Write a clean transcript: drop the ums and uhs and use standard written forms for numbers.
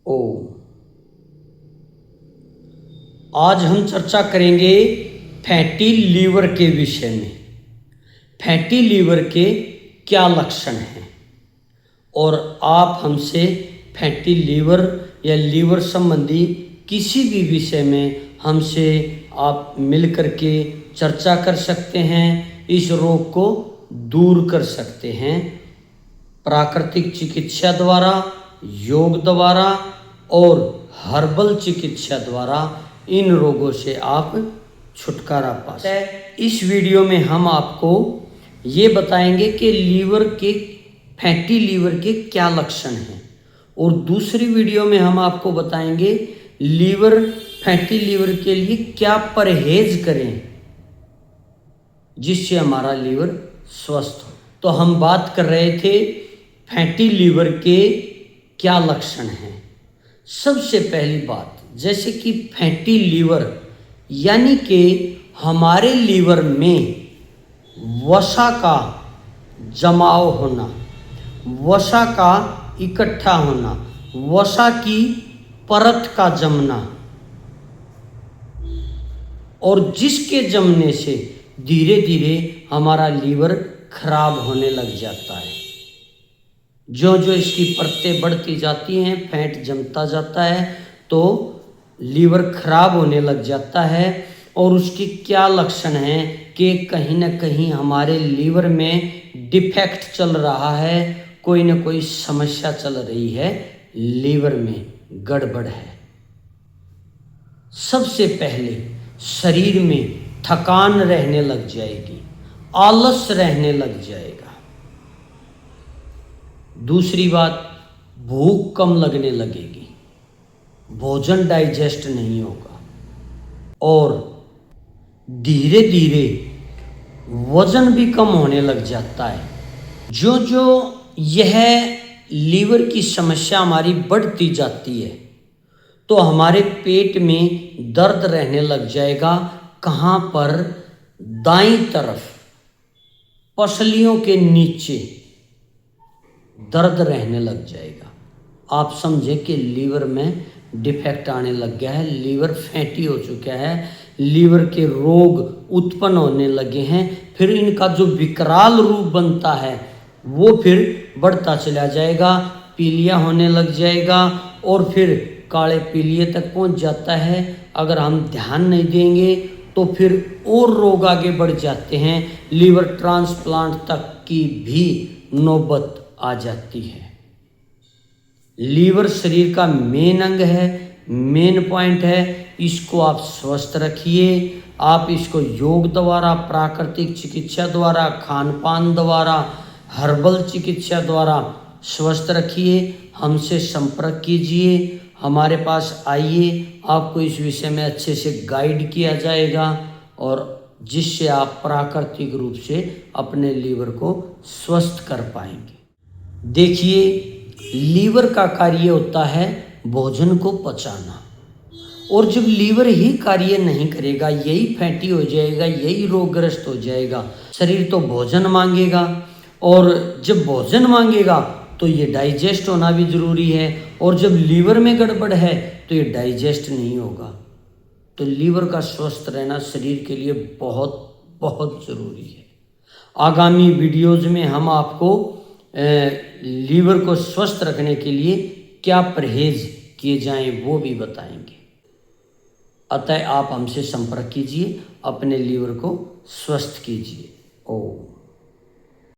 ओ। आज हम चर्चा करेंगे फैटी लीवर के विषय में। फैटी लीवर के क्या लक्षण हैं और आप हमसे फैटी लीवर या लीवर संबंधी किसी भी विषय में हमसे आप मिल कर के चर्चा कर सकते हैं, इस रोग को दूर कर सकते हैं प्राकृतिक चिकित्सा द्वारा, योग द्वारा और हर्बल चिकित्सा द्वारा। इन रोगों से आप छुटकारा पा सकते हैं। इस वीडियो में हम आपको ये बताएंगे कि फैटी लीवर के क्या लक्षण हैं और दूसरी वीडियो में हम आपको बताएंगे फैटी लीवर के लिए क्या परहेज करें जिससे हमारा लीवर स्वस्थ हो। तो हम बात कर रहे थे फैटी लीवर के क्या लक्षण हैं। सबसे पहली बात, जैसे कि फैटी लीवर यानी कि हमारे लीवर में वसा का जमाव होना, वसा का इकट्ठा होना, वसा की परत का जमना, और जिसके जमने से धीरे धीरे हमारा लीवर खराब होने लग जाता है। जो जो इसकी परतें बढ़ती जाती हैं, फैट जमता जाता है तो लीवर खराब होने लग जाता है। और उसके क्या लक्षण हैं कि कहीं ना कहीं हमारे लीवर में डिफेक्ट चल रहा है, कोई ना कोई समस्या चल रही है, लीवर में गड़बड़ है। सबसे पहले शरीर में थकान रहने लग जाएगी, आलस रहने लग जाएगा। दूसरी बात, भूख कम लगने लगेगी, भोजन डाइजेस्ट नहीं होगा और धीरे धीरे वजन भी कम होने लग जाता है। जो जो यह लीवर की समस्या हमारी बढ़ती जाती है तो हमारे पेट में दर्द रहने लग जाएगा। कहाँ पर? दाईं तरफ पसलियों के नीचे दर्द रहने लग जाएगा। आप समझें कि लीवर में डिफेक्ट आने लग गया है, लीवर फैटी हो चुका है, लीवर के रोग उत्पन्न होने लगे हैं। फिर इनका जो विकराल रूप बनता है वो फिर बढ़ता चला जाएगा, पीलिया होने लग जाएगा और फिर काले पीलिए तक पहुंच जाता है। अगर हम ध्यान नहीं देंगे तो फिर और रोग आगे बढ़ जाते हैं, लीवर ट्रांसप्लांट तक की भी नौबत आ जाती है। लीवर शरीर का मेन अंग है, मेन पॉइंट है, इसको आप स्वस्थ रखिए। आप इसको योग द्वारा, प्राकृतिक चिकित्सा द्वारा, खान पान द्वारा, हर्बल चिकित्सा द्वारा स्वस्थ रखिए। हमसे संपर्क कीजिए, हमारे पास आइए, आपको इस विषय में अच्छे से गाइड किया जाएगा और जिससे आप प्राकृतिक रूप से अपने लीवर को स्वस्थ कर पाएंगे। देखिए, लीवर का कार्य होता है भोजन को पचाना, और जब लीवर ही कार्य नहीं करेगा, यही फैटी हो जाएगा, यही रोगग्रस्त हो जाएगा। शरीर तो भोजन मांगेगा और जब भोजन मांगेगा तो ये डाइजेस्ट होना भी ज़रूरी है, और जब लीवर में गड़बड़ है तो ये डाइजेस्ट नहीं होगा। तो लीवर का स्वस्थ रहना शरीर के लिए बहुत बहुत ज़रूरी है। आगामी वीडियोज़ में हम आपको लीवर को स्वस्थ रखने के लिए क्या परहेज किए जाएं वो भी बताएंगे। अतः आप हमसे संपर्क कीजिए, अपने लीवर को स्वस्थ कीजिए। ओम।